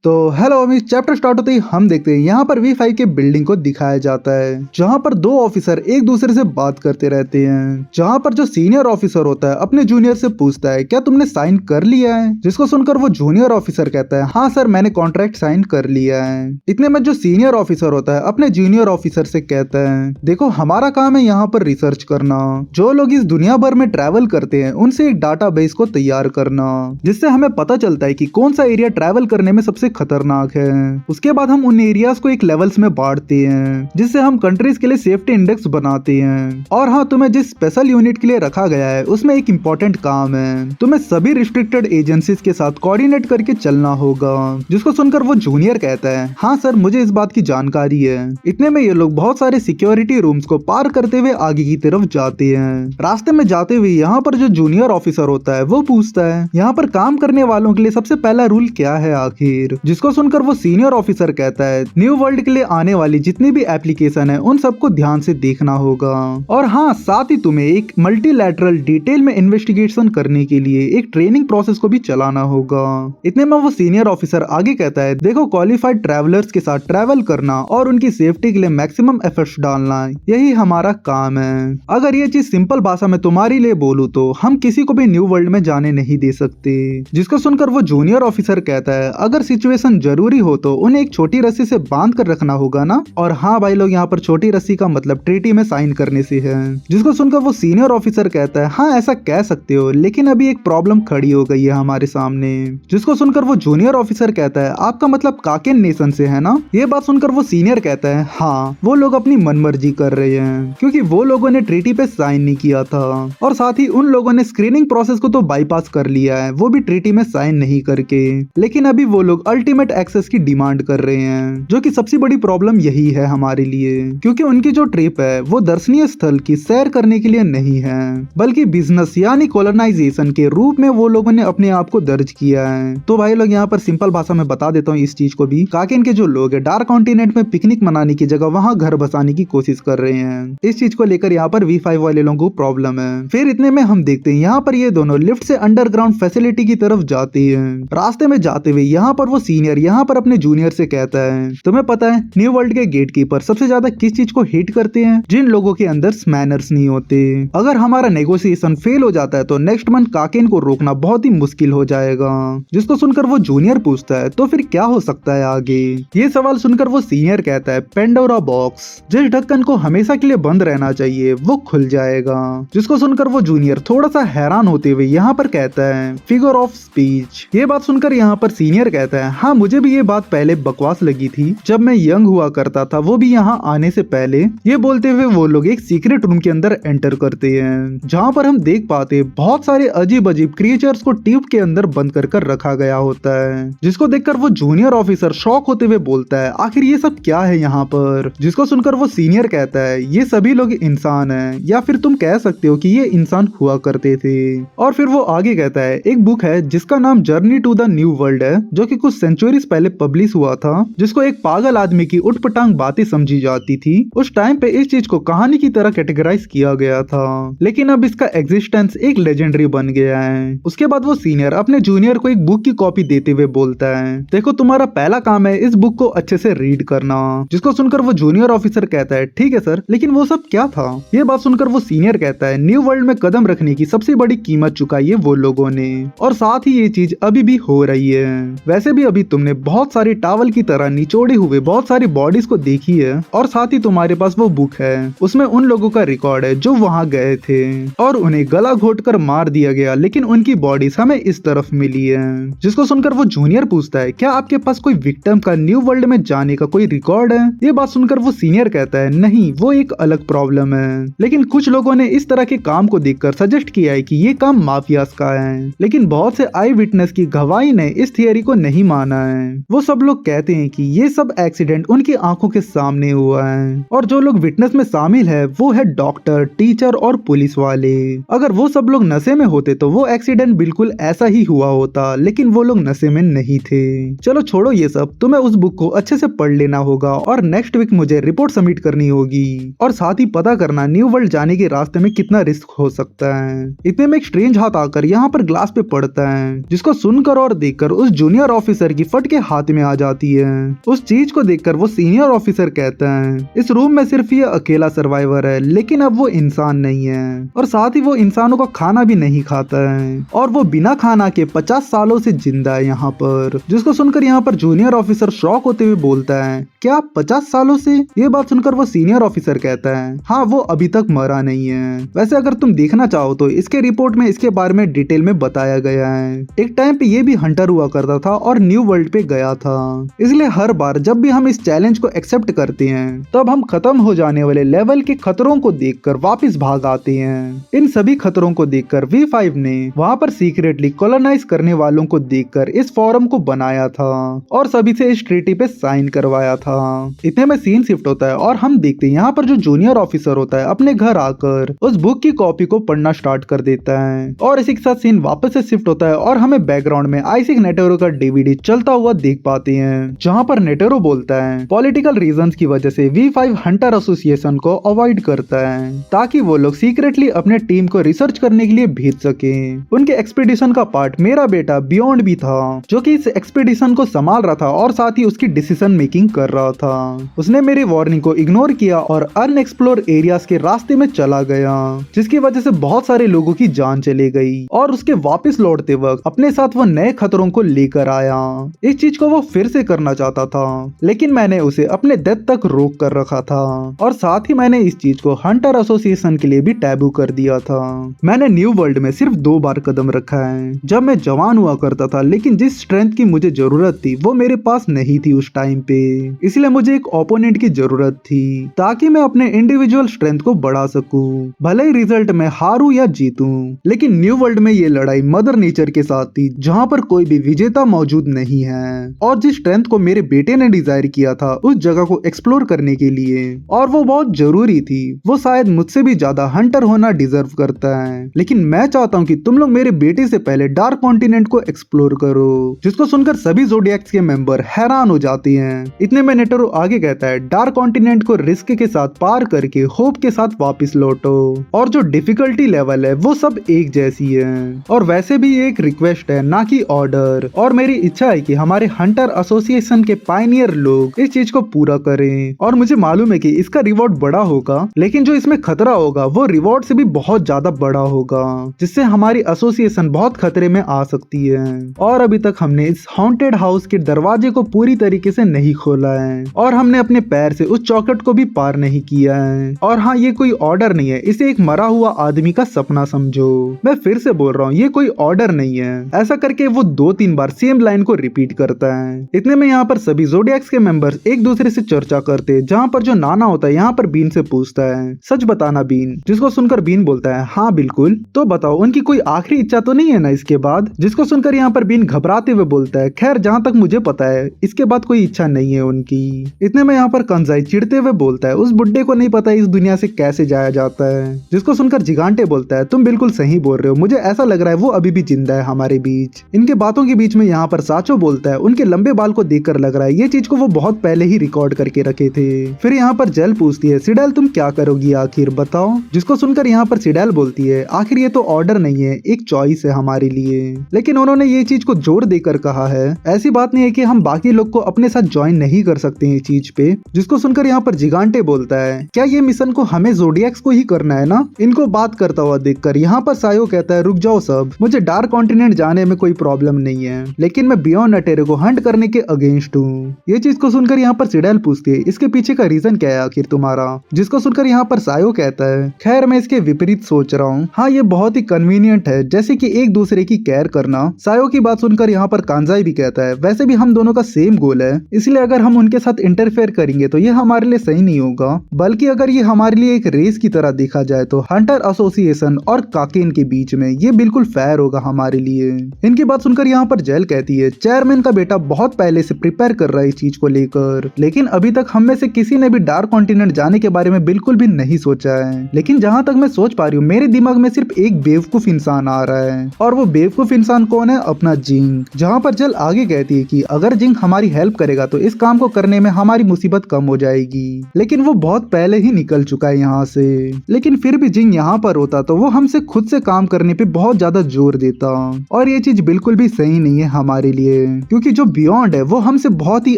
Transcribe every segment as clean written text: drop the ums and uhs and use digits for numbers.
तो hello Amit, chapter start होते ही हम देखते हैं यहाँ पर V5 के बिल्डिंग को दिखाया जाता है जहाँ पर दो ऑफिसर एक दूसरे से बात करते रहते हैं। जहाँ पर जो सीनियर ऑफिसर होता है अपने जूनियर से पूछता है क्या तुमने साइन कर लिया है, जिसको सुनकर वो जूनियर ऑफिसर कहता है हाँ सर मैंने कॉन्ट्रैक्ट साइन कर लिया है। इतने में जो सीनियर ऑफिसर होता है अपने जूनियर ऑफिसर से कहता है देखो हमारा काम है यहाँ पर रिसर्च करना, जो लोग इस दुनिया भर में ट्रैवल करते हैं उनसे एक डाटाबेस को तैयार करना जिससे हमें पता चलता है कि कौन सा एरिया ट्रैवल करने में सबसे खतरनाक है। उसके बाद हम उन एरियाज को एक लेवल्स में बांटते हैं जिससे हम कंट्रीज के लिए सेफ्टी इंडेक्स बनाते हैं। और हाँ, तुम्हें जिस स्पेशल यूनिट के लिए रखा गया है उसमें एक इम्पोर्टेंट काम है, तुम्हें सभी रिस्ट्रिक्टेड एजेंसीज के साथ कोऑर्डिनेट करके चलना होगा। जिसको सुनकर वो जूनियर कहता है हाँ सर मुझे इस बात की जानकारी है। इतने में ये लोग बहुत सारे सिक्योरिटी रूम्स को पार करते हुए आगे की तरफ जाते हैं। रास्ते में जाते हुए यहाँ पर जो जूनियर ऑफिसर होता है वो पूछता है यहाँ पर काम करने वालों के लिए सबसे पहला रूल क्या है आखिर, जिसको सुनकर वो सीनियर ऑफिसर कहता है न्यू वर्ल्ड के लिए आने वाली जितनी भी एप्लीकेशन है उन सबको ध्यान से देखना होगा और हाँ साथ ही तुम्हें एक मल्टीलैटरल डिटेल में इन्वेस्टिगेशन करने के लिए एक ट्रेनिंग प्रोसेस को भी चलाना होगा। इतने में वो सीनियर ऑफिसर आगे कहता है देखो क्वालिफाइड ट्रैवलर्स के साथ ट्रैवल करना और उनकी सेफ्टी के लिए मैक्सिमम एफर्ट्स डालना यही हमारा काम है। अगर ये चीज सिंपल भाषा में तुम्हारे लिए बोलूं तो हम किसी को भी न्यू वर्ल्ड में जाने नहीं दे सकते। जिसको सुनकर वो जूनियर ऑफिसर कहता है अगर सिचुएशन जरूरी हो तो उन्हें एक छोटी रस्सी से बांध कर रखना होगा ना। और हाँ भाई लोग यहाँ पर छोटी रस्सी का मतलब ट्रीटी में साइन करने से है। जिसको सुनकर वो सीनियर ऑफिसर कहता है हाँ ऐसा कह सकते हो लेकिन अभी एक प्रॉब्लम खड़ी हो गई है हमारे सामने। जिसको सुनकर वो जूनियर ऑफिसर कहता है आपका मतलब काकेन नेशन से है ना। ये बात सुनकर वो सीनियर कहता है हाँ वो लोग अपनी मनमर्जी कर रहे हैं क्योंकि वो लोगों ने ट्रीटी पे साइन नहीं किया था और साथ ही उन लोगों ने स्क्रीनिंग प्रोसेस को तो बाईपास कर लिया है, वो भी ट्रीटी में साइन नहीं करके। लेकिन अभी वो लोग अल्टीमेट एक्सेस की डिमांड कर रहे हैं जो कि सबसे बड़ी प्रॉब्लम यही है हमारे लिए क्योंकि उनकी जो ट्रिप है वो दर्शनीय स्थल की सैर करने के लिए नहीं है बल्कि बिजनेस यानी कॉलोनाइजेशन के रूप में वो लोगों ने अपने आप को दर्ज किया है। तो भाई लोग यहाँ पर सिंपल भाषा में बता देता हूँ इस चीज को भी, काकेन के जो लोग है डार्क कॉन्टिनेंट में पिकनिक मनाने की जगह वहाँ घर बसाने की कोशिश कर रहे हैं। इस चीज को लेकर यहाँ पर V5 वाले लोगों को प्रॉब्लम है। फिर इतने में हम देखते हैं यहाँ पर ये दोनों लिफ्ट से अंडरग्राउंड फैसिलिटी की तरफ जाते हैं। रास्ते में जाते हुए यहाँ पर वो सीनियर यहाँ पर अपने जूनियर से कहता है तुम्हें पता है न्यू वर्ल्ड के गेट कीपर सबसे ज्यादा किस चीज को हिट करते हैं, जिन लोगों के अंदर मैनर्स नहीं होते। अगर हमारा नेगोशिएशन फेल हो जाता है तो नेक्स्ट मंथ काकेन को रोकना बहुत ही मुश्किल हो जाएगा। जिसको सुनकर वो जूनियर पूछता है तो फिर क्या हो सकता है आगे। ये सवाल सुनकर वो सीनियर कहता है पेंडोरा बॉक्स, जिस ढक्कन को हमेशा के लिए बंद रहना चाहिए वो खुल जाएगा। जिसको सुनकर वो जूनियर थोड़ा सा हैरान होते हुए यहाँ पर कहता है फिगर ऑफ स्पीच। ये बात सुनकर यहाँ पर सीनियर कहता है हाँ मुझे भी ये बात पहले बकवास लगी थी जब मैं यंग हुआ करता था, वो भी यहाँ आने से पहले। ये बोलते हुए वो लोग एक सीक्रेट रूम के अंदर एंटर करते हैं जहाँ पर हम देख पाते हैं बहुत सारे अजीब अजीब क्रिएचर्स को ट्यूब के अंदर बंद कर रखा गया होता है। जिसको देखकर वो जूनियर ऑफिसर शॉक होते हुए बोलता है आखिर ये सब क्या है यहाँ पर। जिसको सुनकर वो सीनियर कहता है ये सभी लोग इंसान हैं, या फिर तुम कह सकते हो कि ये इंसान हुआ करते थे। और फिर वो आगे कहता है एक बुक है जिसका नाम journey to the new world है जो कि कुछ सेंचुरीज पहले पब्लिश हुआ था, जिसको एक पागल आदमी की उठपटांग बातें समझी जाती थी। उस टाइम पे इस चीज को कहानी की तरह कैटेगराइज किया गया था लेकिन अब इसका एग्जिस्टेंस एक लेजेंडरी बन गया है। उसके बाद वो सीनियर अपने जूनियर को एक बुक की कॉपी देते हुए बोलता है देखो तुम्हारा पहला काम है इस बुक को अच्छे से रीड करना। जिसको सुनकर वो जूनियर ऑफिसर कहता है ठीक है सर, लेकिन वो सब क्या था। ये बात सुनकर वो सीनियर कहता है न्यू वर्ल्ड में कदम रखने की सबसे बड़ी कीमत चुकाई है वो लोगों ने और साथ ही ये चीज अभी भी हो रही है। वैसे भी अभी तुमने बहुत सारी टावल की तरह निचोड़े हुए बहुत सारी बॉडीज को देखी है और साथ ही तुम्हारे पास वो बुक है, उसमें उन लोगों का रिकॉर्ड है जो वहाँ गए थे और उन्हें गला घोट कर मार दिया गया लेकिन उनकी बॉडीज हमें इस तरफ मिली है। जिसको सुनकर वो जूनियर पूछता है क्या आपके पास कोई विक्टिम का न्यू वर्ल्ड में जाने का कोई रिकॉर्ड है। ये बात सुनकर वो सीनियर कहता है नहीं वो एक अलग प्रॉब्लम है, लेकिन कुछ लोगों ने इस तरह के काम को देखकर सजेस्ट किया है कि ये काम माफियाज का है, लेकिन बहुत से आई विटनेस की गवाही ने इस थियरी को नहीं माना है। वो सब लोग कहते हैं कि ये सब एक्सीडेंट उनकी आंखों के सामने हुआ है और जो लोग विटनेस में शामिल है वो है डॉक्टर, टीचर और पुलिस वाले। अगर वो सब लोग नशे में होते तो वो एक्सीडेंट बिल्कुल ऐसा ही हुआ होता, लेकिन वो लोग नशे में नहीं थे। चलो छोड़ो ये सब, तुम्हें उस बुक को अच्छे से पढ़ लेना होगा और नेक्स्ट वीक मुझे रिपोर्ट सबमिट करनी होगी और साथ ही पता करना न्यू वर्ल्ड जाने के रास्ते में कितना रिस्क हो सकता है। इतने में एक स्ट्रेंज हाथ आकर यहाँ पर ग्लास पे पड़ता है जिसको सुनकर और देखकर उस जूनियर ऑफिसर ऑफिसर की फट के हाथ में आ जाती है। उस चीज को देखकर वो सीनियर ऑफिसर कहता है इस रूम में सिर्फ ये अकेला सर्वाइवर है, लेकिन अब वो इंसान नहीं है और साथ ही वो इंसानों का खाना भी नहीं खाता है और वो बिना खाना के 50 सालों से जिंदा है यहाँ पर। जिसको सुनकर यहाँ पर जूनियर ऑफिसर शॉक होते हुए बोलता है क्या 50 सालों से? ये बात सुनकर वो सीनियर ऑफिसर कहता है हाँ, वो अभी तक मरा नहीं है। वैसे अगर तुम देखना चाहो तो इसके रिपोर्ट में इसके बारे में डिटेल में बताया गया है। एक टाइम पे ये भी हंटर हुआ करता था और न्यू वर्ल्ड पे गया था, इसलिए हर बार जब भी हम इस चैलेंज को एक्सेप्ट करते हैं तब हम खत्म हो जाने वाले लेवल के खतरों को देखकर वापस भाग आते हैं। इन सभी खतरों को देखकर V5 ने वहाँ पर सीक्रेटली कॉलोनाइज करने वालों को देखकर इस फोरम को बनाया था और सभी से इस ट्रीटी पे साइन करवाया था। इतने में सीन शिफ्ट होता है और हम देखते हैं यहाँ पर जो जूनियर ऑफिसर होता है अपने घर आकर उस बुक की कॉपी को पढ़ना स्टार्ट कर देता है और इसी के साथ सीन वापस से शिफ्ट होता है और हमें बैकग्राउंड में आइजैक नेटेरो का DVD चलता हुआ देख पाते हैं, जहाँ पर नेटेरो बोलता है पॉलिटिकल रीजंस की वजह से V5 हंटर एसोसिएशन को अवॉइड करता है ताकि वो लोग सीक्रेटली अपने टीम को रिसर्च करने के लिए भेज सके। उनके एक्सपीडिशन का पार्ट मेरा बेटा बियॉन्ड भी था, जो कि इस एक्सपीडिशन को संभाल रहा था और साथ ही उसकी डिसीजन मेकिंग कर रहा था। उसने मेरी वार्निंग को इग्नोर किया और अनएक्सप्लोर एरियाज के रास्ते में चला गया, जिसकी वजह से बहुत सारे लोगों की जान चली गई और उसके वापस लौटते वक्त अपने साथ वो नए खतरों को लेकर आया। इस चीज को वो फिर से करना चाहता था, लेकिन मैंने उसे अपने डेथ तक रोक कर रखा था और साथ ही मैंने इस चीज को हंटर एसोसिएशन के लिए भी टैबू कर दिया था। मैंने न्यू वर्ल्ड में सिर्फ 2 बार कदम रखा है जब मैं जवान हुआ करता था, लेकिन जिस स्ट्रेंथ की मुझे जरूरत थी वो मेरे पास नहीं थी उस टाइम पे, इसलिए मुझे एक ओपोनेंट की जरूरत थी ताकि मैं अपने इंडिविजुअल स्ट्रेंथ को बढ़ा सकूं। भले ही रिजल्ट में हारूं या जीतूं, लेकिन न्यू वर्ल्ड में ये लड़ाई मदर नेचर के साथ थी, जहां पर कोई भी विजेता मौजूद नहीं है और जिस स्ट्रेंथ को मेरे बेटे ने डिजायर किया था उस जगह को एक्सप्लोर करने के लिए, और वो बहुत जरूरी थी, वो शायद मुझसे भी ज्यादा हंटर होना डिजर्व करता है। लेकिन मैं चाहता हूँ कि तुम लोग मेरे बेटे से पहले डार्क कॉन्टिनेंट को एक्सप्लोर करो। जिसको सुनकर सभी ज़ोडिएक्स के मेंबर हैरान हो जाते हैं। इतने में नेटेरो आगे कहता है डार्क कॉन्टिनेंट को रिस्क के साथ पार करके होप के साथ वापस लौटो, और जो डिफिकल्टी लेवल है वो सब एक जैसी है, और वैसे भी एक रिक्वेस्ट है ना कि ऑर्डर, और मेरी इच्छा है कि हमारे हंटर एसोसिएशन के पायनियर लोग इस चीज को पूरा करें। और मुझे मालूम है कि इसका रिवॉर्ड बड़ा होगा, लेकिन जो इसमें खतरा होगा वो रिवॉर्ड से भी बहुत ज्यादा बड़ा होगा, जिससे हमारी एसोसिएशन बहुत खतरे में आ सकती है। और अभी तक हमने इस हॉन्टेड हाउस के दरवाजे को पूरी तरीके से नहीं खोला है, और हमने अपने पैर से उस चौखट को भी पार नहीं किया है। और हाँ, ये कोई ऑर्डर नहीं है, इसे एक मरा हुआ आदमी का सपना समझो। मैं फिर से बोल रहा हूँ, ये कोई ऑर्डर नहीं है। ऐसा करके वो 2-3 बार सेम लाइन को रिपीट करता है। इतने में यहाँ पर सभी ज़ोडिएक्स के मेंबर्स एक दूसरे से चर्चा करते, जहाँ पर जो नाना होता है यहाँ पर बीन से पूछता है सच बताना बीन, जिसको सुनकर बीन बोलता है हाँ बिल्कुल, तो बताओ उनकी कोई आखिरी इच्छा तो नहीं है ना इसके बाद। जिसको सुनकर यहाँ पर बीन घबराते हुए बोलता है खैर जहाँ तक मुझे पता है इसके बाद कोई इच्छा नहीं है उनकी। इतने में यहाँ पर कंजाई चिढ़ते हुए बोलता है उस बुड्ढे को नहीं पता इस दुनिया से कैसे जाया जाता है। जिसको सुनकर जिगांटे बोलता है तुम बिल्कुल सही बोल रहे हो, मुझे ऐसा लग रहा है वो अभी भी जिंदा है हमारे बीच। इनके बातों के बीच में यहाँ पर साचो बोलता है उनके लंबे बाल को देखकर लग रहा है ये चीज को वो बहुत पहले ही रिकॉर्ड करके रखे थे। फिर यहाँ पर जेल पूछती है सिडेल तुम क्या करोगी आखिर बताओ। जिसको सुनकर यहाँ पर सिडेल बोलती है आखिर ये तो ऑर्डर नहीं है, एक चॉइस है हमारे लिए, लेकिन उन्होंने ये चीज को जोर देकर कहा है ऐसी बात नहीं है कि हम बाकी लोग को अपने साथ ज्वाइन नहीं कर सकते हैं चीज पे। जिसको सुनकर यहाँ पर जिगांटे बोलता है क्या ये मिशन को हमें ज़ोडिएक्स को ही करना है ना। इनको बात करता हुआ देखकर यहाँ पर सायो कहता है रुक जाओ सब, मुझे डार्क कॉन्टिनेंट जाने में कोई प्रॉब्लम नहीं है, लेकिन मैं बियॉन्ड नेटेरो को हंट करने के अगेंस्ट हूँ। ये चीज को सुनकर यहाँ पर सिडेल पूछती है इसके पीछे का रीजन क्या है आखिर तुम्हारा। जिसको सुनकर यहाँ पर सायो कहता है खैर मैं इसके विपरीत सोच रहा हूँ, हाँ ये बहुत ही कन्वीनियंट है जैसे कि एक दूसरे की केयर करना। सायो की बात सुनकर यहाँ पर कांजाई भी कहता है वैसे भी हम दोनों का सेम गोल है, इसलिए अगर हम उनके साथ इंटरफेयर करेंगे तो ये हमारे लिए सही नहीं होगा, बल्कि अगर ये हमारे लिए एक रेस की तरह देखा जाए तो हंटर एसोसिएशन और काकेन के बीच में ये बिल्कुल फेयर होगा हमारे लिए। इनकी बात सुनकर यहाँ पर जेल कहती है चेयरमैन का बेटा बहुत पहले से प्रिपेयर कर रहा है इस चीज को लेकर, लेकिन अभी तक हम में से किसी ने भी डार्क कॉन्टिनेंट जाने के बारे में बिल्कुल भी नहीं सोचा है। लेकिन जहाँ तक मैं सोच पा रही हूँ मेरे दिमाग में सिर्फ एक बेवकूफ इंसान आ रहा है, और वो बेवकूफ इंसान कौन है, अपना जिंग। जहाँ पर जेल आगे कहती है कि अगर जिंग हमारी हेल्प करेगा तो इस काम को करने में हमारी मुसीबत कम हो जाएगी, लेकिन वो बहुत पहले ही निकल चुका है यहाँ से। लेकिन फिर भी जिंग यहाँ पर होता तो वो हमसे खुद से काम करने पे बहुत ज्यादा जोर देता, और ये चीज बिल्कुल भी सही नहीं है हमारे लिए। हैं, क्योंकि जो बियॉन्ड है वो हमसे बहुत ही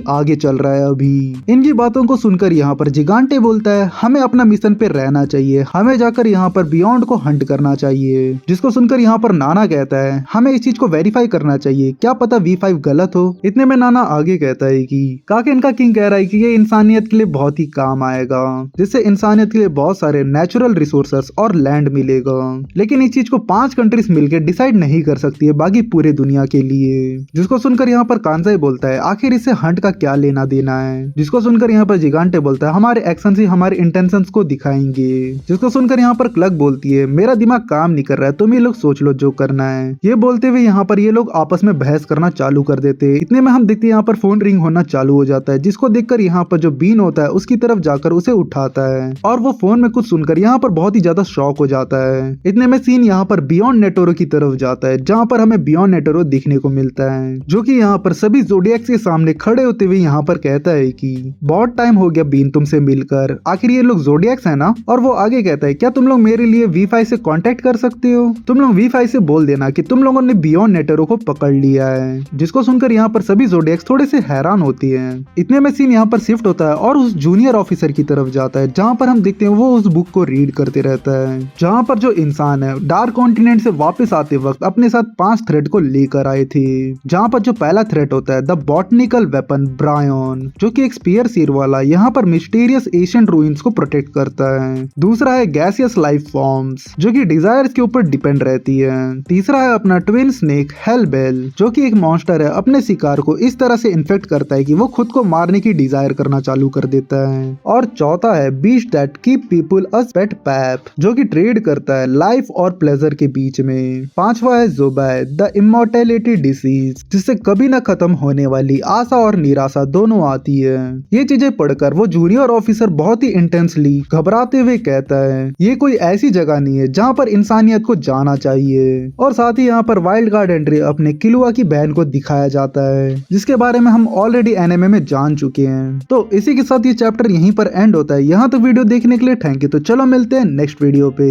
आगे चल रहा है अभी। इनकी बातों को सुनकर यहाँ पर जिगांटे बोलता है हमें अपना मिशन पे रहना चाहिए, हमें जाकर यहाँ पर बियॉन्ड को हंट करना चाहिए। जिसको सुनकर यहाँ पर नाना कहता है हमें इस चीज को वेरीफाई करना चाहिए, क्या पता V5 गलत हो। इतने में नाना आगे कहता है कि काके इनका किंग कह रहा है कि ये इंसानियत के लिए बहुत ही काम आएगा, जिससे इंसानियत के लिए बहुत सारे नेचुरल रिसोर्सेस और लैंड मिलेगा। लेकिन इस चीज को 5 कंट्रीज मिलकर डिसाइड नहीं कर सकती है बाकी पूरे दुनिया के लिए। जिसको सुनकर यहाँ पर कांजाई बोलता है आखिर इससे हंट का क्या लेना देना है। जिसको सुनकर यहाँ पर जिगांटे बोलता है हमारे एक्शन ही हमारे इंटेंशंस को दिखाएंगे। जिसको सुनकर यहाँ पर क्लग बोलती है मेरा दिमाग काम नहीं कर रहा है, तुम ये लोग सोच लो जो करना है। ये बोलते हुए यहाँ पर ये लोग आपस में बहस करना चालू कर देते। इतने में हम देखते हैं यहाँ पर फोन रिंग होना चालू हो जाता है, जिसको देखकर यहाँ पर जो बीन होता है उसकी तरफ जाकर उसे उठाता है और वो फोन में कुछ सुनकर यहाँ पर बहुत ही ज्यादा शॉक हो जाता है। इतने में सीन यहाँ पर बियॉन्ड नेटोरो की तरफ जाता है, जहाँ पर हमें बियॉन्ड नेटोरो दिखने को मिलता है, जो कि यहाँ पर सभी ज़ोडिएक्स के सामने खड़े होते हुए यहाँ पर कहता है कि बहुत टाइम हो गया बीन तुमसे मिलकर, आखिर ये लोग ज़ोडिएक्स है ना। और वो आगे कहता है क्या तुम लोग मेरे लिए V5 से कांटेक्ट कर सकते हो, तुम लोग V5 से बोल देना कि तुम लोगों ने बियॉन्ड नेटोरो को पकड़ लिया है। जिसको सुनकर यहाँ पर सभी ज़ोडिएक्स थोड़े से हैरान होती हैं। इतने में सीन यहाँ पर शिफ्ट होता है और उस जूनियर ऑफिसर की तरफ जाता है, जहाँ पर हम देखते हैं वो उस बुक को रीड करते रहता है, जहाँ पर जो इंसान है डार्क कॉन्टिनेंट से वापस आते वक्त अपने साथ 5 थ्रेट को लेकर आए थे। जहाँ पर जो पहला थ्रेट होता है द बॉटनिकल वेपन ब्रायन, जो कि एक स्पीयर सिर वाला यहाँ पर मिस्टीरियस एशियन रूइंस को प्रोटेक्ट करता है। दूसरा है गैसियस लाइफ फॉर्म्स, जो कि डिजायर्स के ऊपर डिपेंड रहती है। तीसरा है अपना ट्विन स्नेक हेलबेल, जो कि एक मॉन्स्टर है अपने शिकार को इस तरह से इन्फेक्ट करता है कि वो खुद को मारने की डिजायर करना चालू कर देता है। और चौथा है beast that keep people as pet pap, जो कि ट्रेड करता है लाइफ और प्लेजर के बीच में। पांचवा है ज़ोबाय द इमॉर्टेलिटी डिसीज, जिससे कभी न खत्म होने वाली आशा और निराशा दोनों आती है। ये चीजें पढ़कर वो जूनियर ऑफिसर बहुत ही इंटेंसली घबराते हुए कहता है ये कोई ऐसी जगह नहीं है जहाँ पर इंसानियत को जाना चाहिए। और साथ ही यहाँ पर वाइल्ड कार्ड एंट्री अपने किलुआ की बहन को दिखाया जाता है, जिसके बारे में हम ऑलरेडी एनिमे में जान चुके हैं। तो इसी के साथ ये चैप्टर यहीं पर एंड होता है। यहाँ तक वीडियो देखने के लिए थैंक यू। तो चलो मिलते हैं नेक्स्ट वीडियो पे।